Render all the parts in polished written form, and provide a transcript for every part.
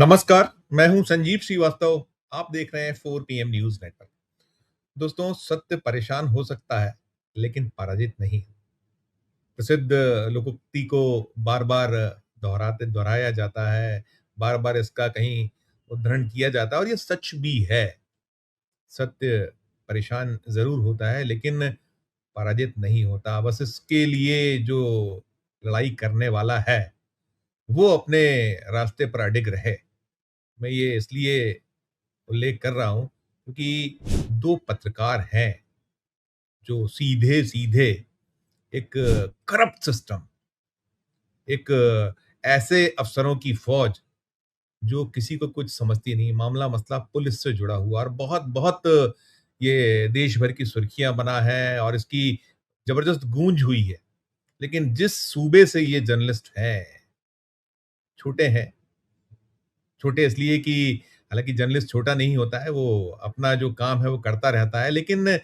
नमस्कार, मैं हूं संजीव श्रीवास्तव। आप देख रहे हैं 4 PM न्यूज नेटवर्क। दोस्तों, सत्य परेशान हो सकता है, लेकिन पराजित नहीं। प्रसिद्ध लोकोक्ति को बार-बार दोहराया जाता है, बार-बार इसका कहीं उद्धरण किया जाता है और ये सच भी है। सत्य परेशान ज़रूर होता है, लेकिन पराजित नहीं होता। बस इसके लिए जो लड़ाई करने वाला है, वो अपने रास्ते पर अडिग रहे। मैं ये इसलिए उल्लेख कर रहा हूं क्योंकि दो पत्रकार हैं जो सीधे सीधे एक करप्ट सिस्टम, एक ऐसे अफसरों की फौज जो किसी को कुछ समझती नहीं, मामला मसला पुलिस से जुड़ा हुआ और बहुत बहुत ये देश भर की सुर्खियां बना है और इसकी जबरदस्त गूंज हुई है। लेकिन जिस सूबे से ये जर्नलिस्ट हैं, छोटे हैं। छोटे इसलिए कि हालाँकि जर्नलिस्ट छोटा नहीं होता है, वो अपना जो काम है वो करता रहता है। लेकिन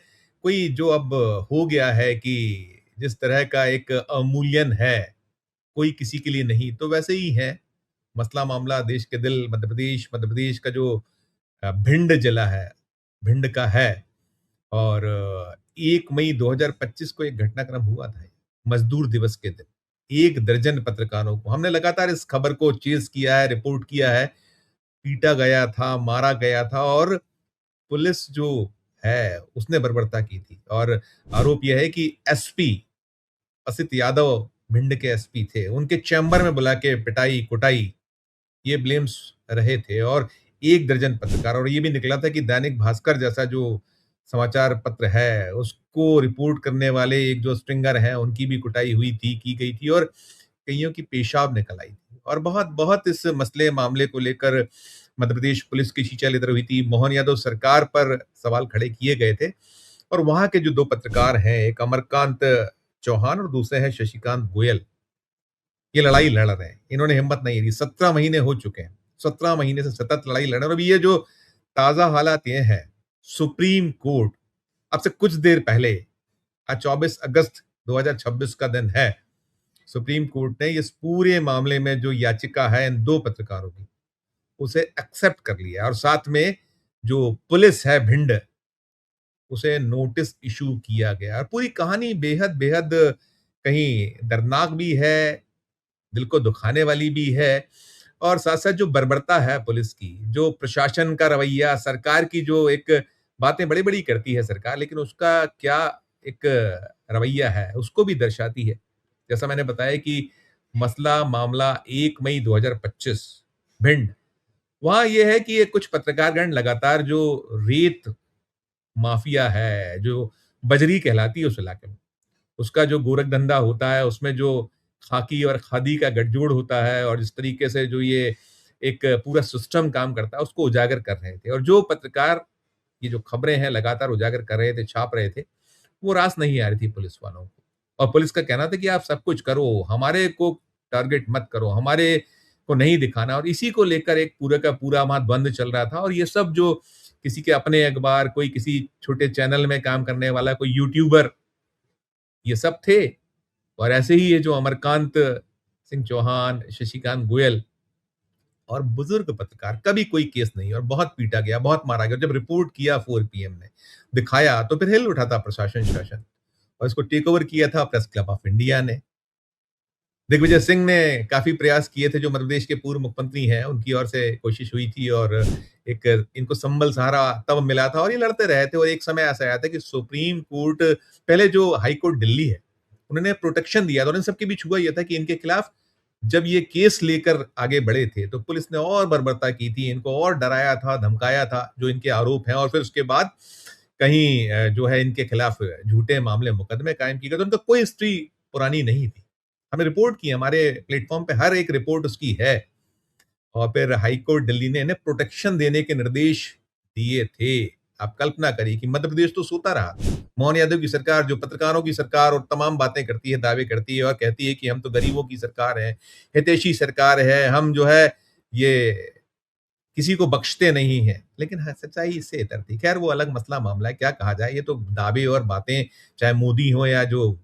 कोई जो अब हो गया है कि जिस तरह का एक अवमूल्यन है, कोई किसी के लिए नहीं, तो वैसे ही है। मसला मामला देश के दिल मध्य प्रदेश का जो भिंड जिला है, भिंड का है। और 1 मई 2025 को एक घटनाक्रम हुआ था, मज़दूर दिवस के दिन। 1 दर्जन पत्रकारों को हमने लगातार इस खबर को चेज़ किया है, रिपोर्ट किया है। पीटा गया था, मारा गया था और पुलिस जो है, उसने बर्बरता की थी। और आरोप यह है कि एसपी असित यादव भिंड के एसपी थे। उनके चैम्बर में बुला के पिटाई-कुटाई, ये ब्लेम्स रहे थे। और 1 दर्जन पत्रकार, और ये भी निकला था कि दैनिक भास्कर जैसा जो समाचार पत्र है, उसको रिपोर्ट करने वाले एक जो स्ट्रिंगर हैं, उनकी भी कुटाई हुई थी, की गई थी और कइयों की पेशाब निकल आई थी। और बहुत-बहुत इस मसले मामले को लेकर मध्य प्रदेश पुलिस की शीशालिदर हुई थी। मोहन यादव सरकार पर सवाल खड़े किए गए थे। और वहाँ के जो 2 पत्रकार हैं, एक अमरकांत चौहान और दूसरे हैं शशिकांत गोयल, ये लड़ाई लड़ रहे हैं। इन्होंने हिम्मत नहीं दी। 17 महीने हो चुके हैं। 17 महीने से सतत लड़ाई लड़ रहे हैं और अभी ये जो ताज़ा हालात ये हैं, सुप्रीम कोर्ट अब से कुछ देर पहले, आज 24 अगस्त 2026 का दिन है, सुप्रीम कोर्ट ने इस पूरे मामले में जो याचिका है इन 2 पत्रकारों की, उसे एक्सेप्ट कर लिया और साथ में जो पुलिस है भिंड, उसे नोटिस इश्यू किया गया। और पूरी कहानी बेहद-बेहद कहीं दर्दनाक भी है, दिल को दुखाने वाली भी है। और साथ-साथ जो बर्बरता है पुलिस की, जो प्रशासन का रवैया, सरकार की जो एक बातें बड़ी-बड़ी करती है सरकार, लेकिन उसका क्या एक रवैया है, उसको भी दर्शाती है। जैसा मैंने बताया कि मसला मामला 1 मई 2025 भिंड, वहाँ ये है कि ये कुछ पत्रकारगण लगातार जो रेत माफिया है, जो बजरी कहलाती है उस इलाके में, उसका जो गोरख धंधा होता है, उसमें जो खाकी और खादी का गठजोड़ होता है और जिस तरीके से जो ये एक पूरा सिस्टम काम करता है, उसको उजागर कर रहे थे। और जो पत्रकार ये जो खबरें हैं लगातार उजागर कर रहे थे, छाप रहे थे, वो रास नहीं आ रही थी पुलिस वालों को। और पुलिस का कहना था कि आप सब कुछ करो, हमारे को टारगेट मत करो, हमारे को नहीं दिखाना। और इसी को लेकर एक पूरा का पूरा वहाँ द्वंद चल रहा था। और ये सब जो किसी के अपने अखबार, कोई किसी छोटे चैनल में काम करने वाला, कोई यूट्यूबर, ये सब थे। और ऐसे ही ये जो अमरकांत सिंह चौहान, शशिकांत गोयल और बुजुर्ग पत्रकार, कभी कोई केस नहीं। और बहुत पीटा गया, बहुत मारा गया। जब रिपोर्ट किया 4 PM ने, दिखाया, तो फिर हिल उठा था प्रशासन शासन और इसको टेक ओवर किया था प्रेस क्लब ऑफ इंडिया ने। दिग्विजय सिंह ने काफी प्रयास किए थे, जो मध्य प्रदेश के पूर्व मुख्यमंत्री हैं, उनकी ओर से कोशिश हुई थी और एक इनको संबल सहारा तब मिला था और ये लड़ते रहे थे। और एक समय ऐसा आया था कि सुप्रीम कोर्ट, पहले जो हाई कोर्ट दिल्ली है, उन्होंने प्रोटेक्शन दिया था और इन सबके बीच हुआ ये था कि इनके खिलाफ जब ये केस लेकर आगे बढ़े थे, तो पुलिस ने और बर्बरता की थी, इनको और डराया था, धमकाया था, जो इनके आरोप हैं। और फिर उसके बाद कहीं जो है इनके खिलाफ झूठे मामले, मुकदमे कायम किए गए। तो उनका कोई हिस्ट्री पुरानी नहीं थी। हमने रिपोर्ट की, हमारे प्लेटफ़ॉर्म पे हर एक रिपोर्ट उसकी है। और फिर हाई कोर्ट दिल्ली ने इन्हें प्रोटेक्शन देने के निर्देश दिए थे। आप कल्पना करिए कि मध्य प्रदेश तो सोता रहा। मोहन यादव की सरकार, जो पत्रकारों की सरकार और तमाम बातें करती है, दावे करती है और कहती है कि हम तो गरीबों की सरकार है, हितैषी सरकार है, हम जो है ये किसी को बख्शते नहीं हैं। लेकिन हाँ, सच्चाई इससे इतर थी। खैर, वो अलग मसला मामला है, क्या कहा जाए। ये तो दावे और बातें, चाहे मोदी हो या जो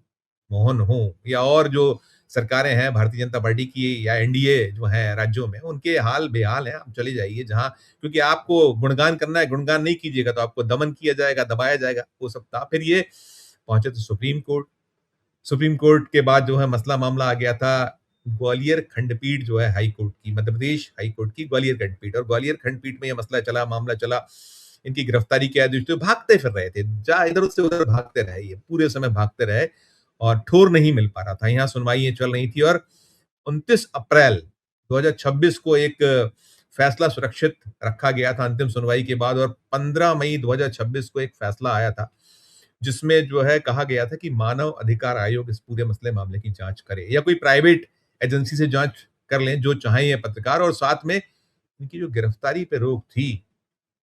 मोहन हो या और जो सरकारें हैं भारतीय जनता पार्टी की या एनडीए जो है राज्यों में, उनके हाल बेहाल हैं। आप चले जाइए जहाँ, क्योंकि आपको गुणगान करना है, गुणगान नहीं कीजिएगा तो आपको दमन किया जाएगा, दबाया जाएगा, वो सब था। फिर ये पहुँचे तो सुप्रीम कोर्ट। सुप्रीम कोर्ट के बाद जो है मसला मामला आ गया था ग्वालियर खंडपीठ जो है हाई कोर्ट की, मध्य प्रदेश हाई कोर्ट की ग्वालियर खंडपीठ, और ग्वालियर खंडपीठ में ये मसला चला, मामला चला। इनकी गिरफ्तारी के आदेश थे, भागते फिर रहे थे, जहाँ इधर से उधर भागते रहे, ये पूरे समय भागते रहे और ठोर नहीं मिल पा रहा था। यहाँ सुनवाइयाँ चल रही थी और 29 अप्रैल 2026 को एक फैसला सुरक्षित रखा गया था अंतिम सुनवाई के बाद, और 15 मई 2026 को एक फैसला आया था जिसमें जो है कहा गया था कि मानव अधिकार आयोग इस पूरे मसले मामले की जांच करे या कोई प्राइवेट एजेंसी से जांच कर लें जो चाहे ये पत्रकार, और साथ में इनकी जो गिरफ्तारी पे रोक थी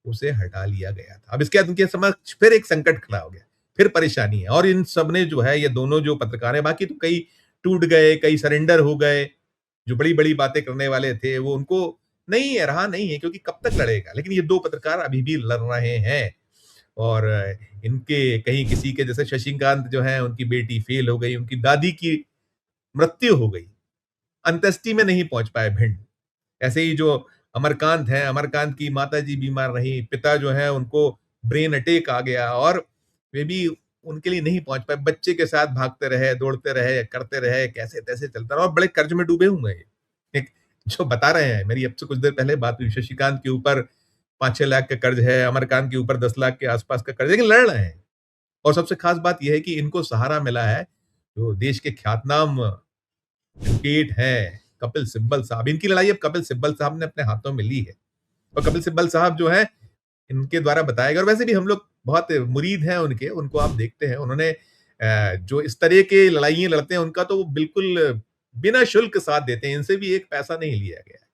उसे हटा लिया गया था। अब इसके बाद उनके समक्ष फिर एक संकट खड़ा हो गया, फिर परेशानी है, और इन सब ने जो है ये दोनों जो पत्रकार हैं, बाकी तो कई टूट गए, कई सरेंडर हो गए, जो बड़ी-बड़ी बातें करने वाले थे वो उनको नहीं है, रहा नहीं है, क्योंकि कब तक लड़ेगा। लेकिन ये 2 पत्रकार अभी भी लड़ रहे हैं और इनके कहीं किसी के जैसे शशिकांत जो हैं उनकी बेटी फेल हो गई, उनकी दादी की मृत्यु हो गई, अंत्येष्टि में नहीं पहुँच पाए भिंड। ऐसे ही जो अमरकांत हैं, अमरकांत की माताजी बीमार रहीं, पिता जो हैं उनको ब्रेन अटैक आ गया और वे भी उनके लिए नहीं पहुँच पाए। बच्चे के साथ भागते रहे, दौड़ते रहे, करते रहे, कैसे-तैसे चलता रहा और बड़े कर्ज में डूबे हुए हैं ये। एक जो बता रहे हैं, मेरी अब से कुछ देर पहले बात हुई, शशिकांत के ऊपर 5-6 लाख का कर्ज है, अमरकांत के ऊपर 10 लाख के आस-पास का कर्ज है, लेकिन लड़ रहे हैं। और सबसे खास बात ये है कि इनको सहारा मिला है, जो देश के ख्यातनाम क्रिकेट हैं, कपिल सिब्बल साहब। इनकी लड़ाई अब कपिल सिब्बल साहब ने अपने हाथों में ली है। और कपिल सिब्बल साहब जो हैं, इनके द्वारा बताया गया, और वैसे भी हम लोग बहुत मुरीद हैं उनके, उनको आप देखते हैं, उन्होंने जो इस तरह के लड़ाइयाँ लड़ते हैं, उनका तो वो बिल्कुल बिना शुल्क साथ देते हैं, इनसे भी एक पैसा नहीं लिया गया है।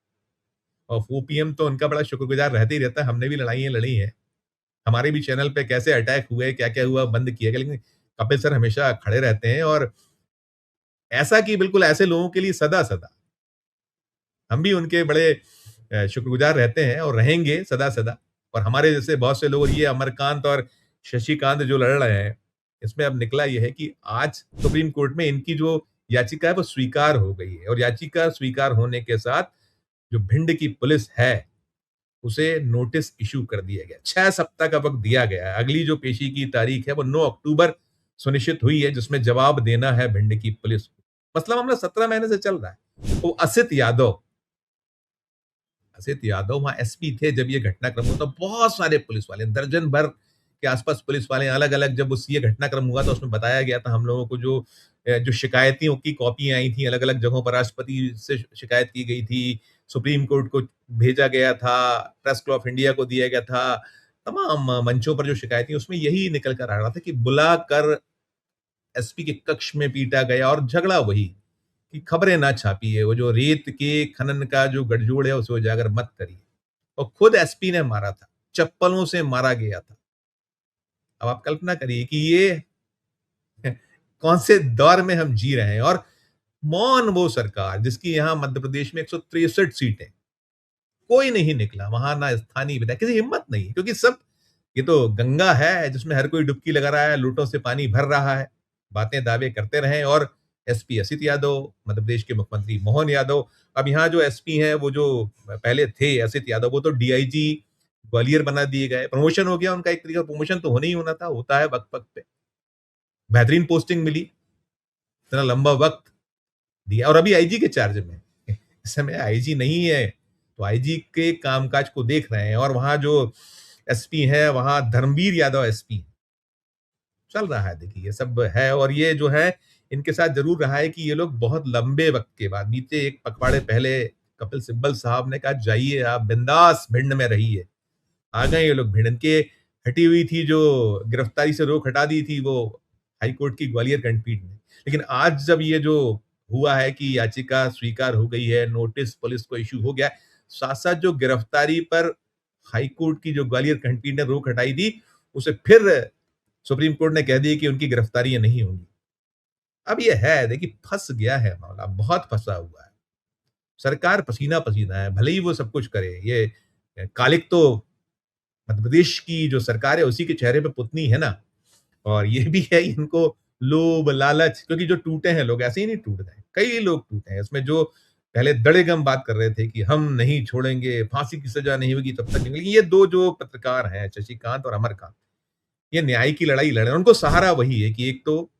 और ओपीएम तो उनका बड़ा शुक्रगुज़ार रहते ही रहता है, हमने भी लड़ाइयाँ लड़ी हैं। हमारे भी चैनल पे कैसे अटैक हुए, क्या-क्या हुआ, बंद किया गया, लेकिन कपिल सर हमेशा खड़े रहते हैं, और ऐसा कि बिल्कुल ऐसे लोगों के लिए सदा-सदा हम भी उनके बड़े शुक्रगुज़ार रहते हैं और रहेंगे सदा-सदा। और हमारे जैसे बहुत से लोग, और ये अमरकांत और शशिकांत जो लड़ रहे हैं, इसमें अब निकला ये है कि आज सुप्रीम कोर्ट में इनकी जो याचिका है वो स्वीकार हो गई है, और याचिका स्वीकार होने के साथ जो भिंड की पुलिस है, उसे नोटिस इश्यू कर दिया गया। 6 सप्ताह का वक़्त दिया गया है। अगली जो पेशी की तारीख है वो 9 अक्टूबर सुनिश्चित हुई है, जिसमें जवाब देना है भिंड की पुलिस को। मसला मामला 17 महीने से चल रहा है। वो असित यादव वहाँ एसपी थे जब ये घटनाक्रम हुआ, तो बहुत सारे पुलिस वाले, दर्जन भर के आसपास पुलिस वाले अलग-अलग, जब उस ये घटनाक्रम हुआ तो उसमें बताया गया था हम लोगों को, जो शिकायतों की कॉपियाँ आई थी अलग-अलग जगहों पर, राष्ट्रपति से शिकायत की गई थी, सुप्रीम कोर्ट को भेजा गया था, प्रेस क्लब ऑफ इंडिया को दिया गया था, तमाम मंचों पर जो शिकायतें, उसमें यही निकल कर आ रहा था कि बुलाकर एसपी के कक्ष में पीटा गया, और झगड़ा वही कि खबरें ना छापिए, वो जो रेत के खनन का जो गठजोड़ है उसे उजागर मत करिए। और खुद एसपी ने मारा था, चप्पलों से मारा गया था। अब आप कल्पना करिए कि ये कौन से दौर में हम जी रहे हैं, और मौन वो सरकार जिसकी यहाँ मध्य प्रदेश में 163 सीटें, कोई नहीं निकला वहां, ना स्थानीय विधायक, किसी हिम्मत नहीं है, क्योंकि सब, ये तो गंगा है जिसमें हर कोई डुबकी लगा रहा है, लोटों से पानी भर रहा है, बातें दावे करते रहे। और एसपी असित यादव, मध्य प्रदेश के मुख्यमंत्री मोहन यादव, अब यहाँ जो एसपी हैं वो जो पहले थे असित यादव, वो तो डीआईजी ग्वालियर बना दिए गए, प्रमोशन हो गया उनका, एक तरीका प्रमोशन तो होना ही होना था, होता है वक्त वक्त पे, बेहतरीन पोस्टिंग मिली, इतना लंबा वक्त दिया, और अभी आईजी के चार्ज में इस समय आईजी नहीं है, तो आईजी के कामकाज को देख रहे हैं। और वहां जो एसपी है, वहां धर्मवीर यादव एसपी, चल रहा है, देखिए ये सब है। और ये जो है इनके साथ जरूर रहा है कि ये लोग बहुत लंबे वक्त के बाद, बीते एक पखवाड़े पहले कपिल सिब्बल साहब ने कहा जाइए आप बिंदास भिंड में रहिए, आ गए ये लोग भिंड। इनके हटी हुई थी जो गिरफ्तारी से रोक हटा दी थी वो हाईकोर्ट की ग्वालियर खंडपीठ ने, लेकिन आज जब ये जो हुआ है कि याचिका स्वीकार हो गई है, नोटिस पुलिस को इश्यू हो गया, साथ साथ जो गिरफ्तारी पर हाईकोर्ट की जो ग्वालियर खंडपीठ ने रोक हटाई थी, उसे फिर सुप्रीम कोर्ट ने कह दिया कि उनकी गिरफ्तारी नहीं होगी। अब ये है, देखिए फंस गया है मामला, बहुत फंसा हुआ है। सरकार पसीना-पसीना है, भले ही वो सब कुछ करे। ये कालिक तो मध्य प्रदेश की जो सरकार है उसी के चेहरे पे पुतनी है ना, और ये भी है, इनको लोभ, लालच, क्योंकि जो टूटे हैं लोग ऐसे ही नहीं टूट गए, कई लोग टूटे हैं। इसमें जो पहले दड़ेगम बात कर रहे थे कि हम नहीं छोड़ेंगे, फांसी की सजा नहीं होगी तब तक नहीं मिलेगी, ये दो जो पत्रकार हैं शशिकांत और अमरकांत, ये न्याय की लड़ाई लड़ रहे हैं। उनको सहारा वही है कि एक तो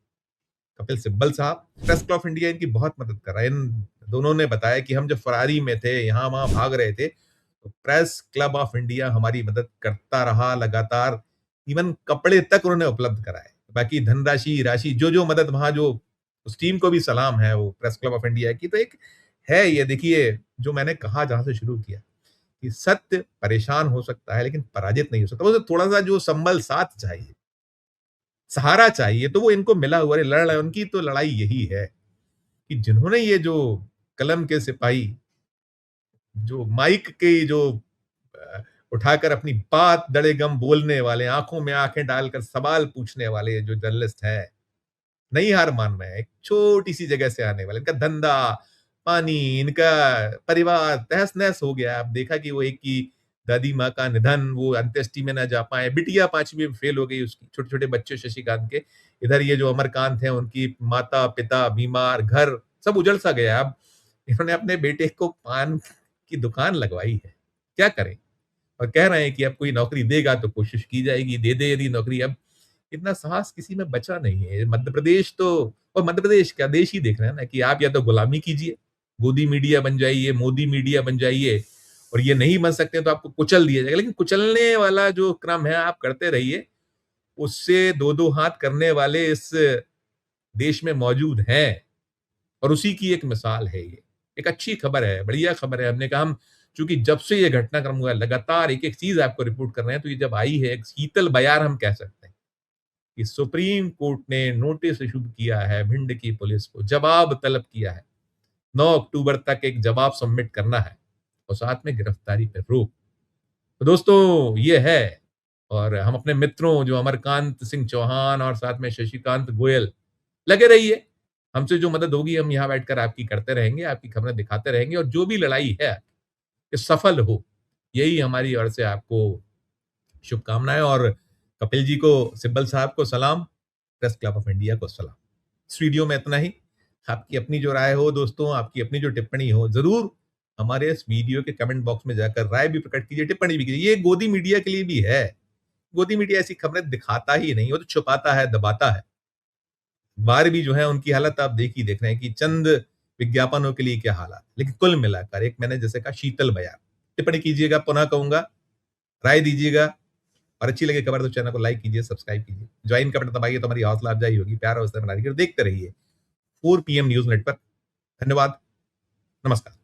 कपिल सिब्बल साहब, प्रेस क्लब ऑफ इंडिया इनकी बहुत मदद कर रहा है। इन दोनों ने बताया कि हम जब फरारी में थे, यहाँ वहाँ भाग रहे थे, तो प्रेस क्लब ऑफ इंडिया हमारी मदद करता रहा लगातार। इवन कपड़े तक उन्होंने उपलब्ध कराए। बाकी धनराशि, राशि जो मदद वहाँ जो उस टीम को भी सलाम है वो प्रेस क्लब ऑफ इंडिया की। तो एक है ये देखिए जो मैंने कहा जहाँ से शुरू किया कि सत्य परेशान हो सकता है लेकिन पराजित नहीं हो सकता। वो थोड़ा-सा जो संबल साथ चाहिए, सहारा चाहिए, तो वो इनको मिला हुआ है, लड़ रहे हैं। उनकी तो लड़ाई यही है कि जिन्होंने ये जो कलम के सिपाही, जो माइक के जो अ, उठाकर अपनी बात दड़ेगम बोलने वाले, आँखों में आँखें डालकर सवाल पूछने वाले जो जर्नलिस्ट हैं, नहीं हार मान रहे हैं। एक छोटी-सी जगह से आने वाले, इनका धंधा, पानी, इनका परिवार तहस-नहस हो गया। आप देखा कि वो एक की दादी माँ का निधन, वो अंत्येष्टि में ना जा पाए। बिटिया 5वीं में फेल हो गई उसकी, छोटे-छोटे बच्चे शशिकांत के। इधर ये जो अमरकांत हैं, उनकी माता-पिता बीमार, घर सब उजड़-सा गया। अब इन्होंने अपने बेटे को पान की दुकान लगवाई है। क्या करें? और कह रहे हैं कि अब कोई नौकरी देगा तो कोशिश की जाएगी, दे दे यदि नौकरी। अब इतना साहस किसी में बचा नहीं है। मध्य प्रदेश तो, और मध्य प्रदेश क्या देश ही देख रहे हैं ना कि आप या तो गुलामी कीजिए, गोदी मीडिया बन जाइए, मोदी मीडिया बन जाइए, और ये नहीं बन सकते तो आपको कुचल दिया जाएगा। लेकिन कुचलने वाला जो क्रम है आप करते रहिए, उससे 2-2 हाथ करने वाले इस देश में मौजूद हैं, और उसी की एक मिसाल है ये। एक अच्छी खबर है, बढ़िया खबर है। हमने कहा हम चूँकि जब से ये घटनाक्रम हुआ है लगातार एक-एक चीज़ आपको रिपोर्ट कर रहे हैं, तो ये जब आई है एक शीतल बयार हम कह सकते हैं कि सुप्रीम कोर्ट ने नोटिस इश्यू किया है भिंड की पुलिस को, जवाब तलब किया है। 9 अक्टूबर तक एक जवाब सबमिट करना है और साथ में गिरफ्तारी पे रोक। तो दोस्तों ये है, और हम अपने मित्रों जो अमरकांत सिंह चौहान और साथ में शशिकांत गोयल, लगे रहिए। हमसे जो मदद होगी हम यहाँ बैठकर आपकी करते रहेंगे, आपकी खबरें दिखाते रहेंगे, और जो भी लड़ाई है ये सफल हो, यही हमारी ओर से आपको शुभकामनाएँ। और कपिल जी को, सिब्बल साहब को सलाम, प्रेस क्लब ऑफ इंडिया को सलाम। इस वीडियो में इतना ही। आपकी अपनी जो राय हो दोस्तों, आपकी अपनी जो टिप्पणी हो, ज़रूर हमारे इस वीडियो के कमेंट बॉक्स में जाकर राय भी प्रकट कीजिए, टिप्पणी भी कीजिए। ये गोदी मीडिया के लिए भी है। गोदी मीडिया ऐसी खबरें दिखाता ही नहीं, वो तो छुपाता है, दबाता है। अखबार भी जो है उनकी हालत आप देख रहे हैं कि चंद विज्ञापनों के लिए क्या हालात। लेकिन कुल मिलाकर एक मैंने जैसे कहा शीतल बयान। टिप्पणी कीजिएगा, पुनः कहूँगा, राय दीजिएगा, और अच्छी लगे खबर तो चैनल को लाइक कीजिए, सब्सक्राइब कीजिए। ज्वाइन का बटन दबाइए तो हमारी हौसला अफजाई होगी। प्यार और हौसला बना रहिए, देखते रहिए 4 पीएम न्यूज़ नेटवर्क। धन्यवाद। नमस्कार।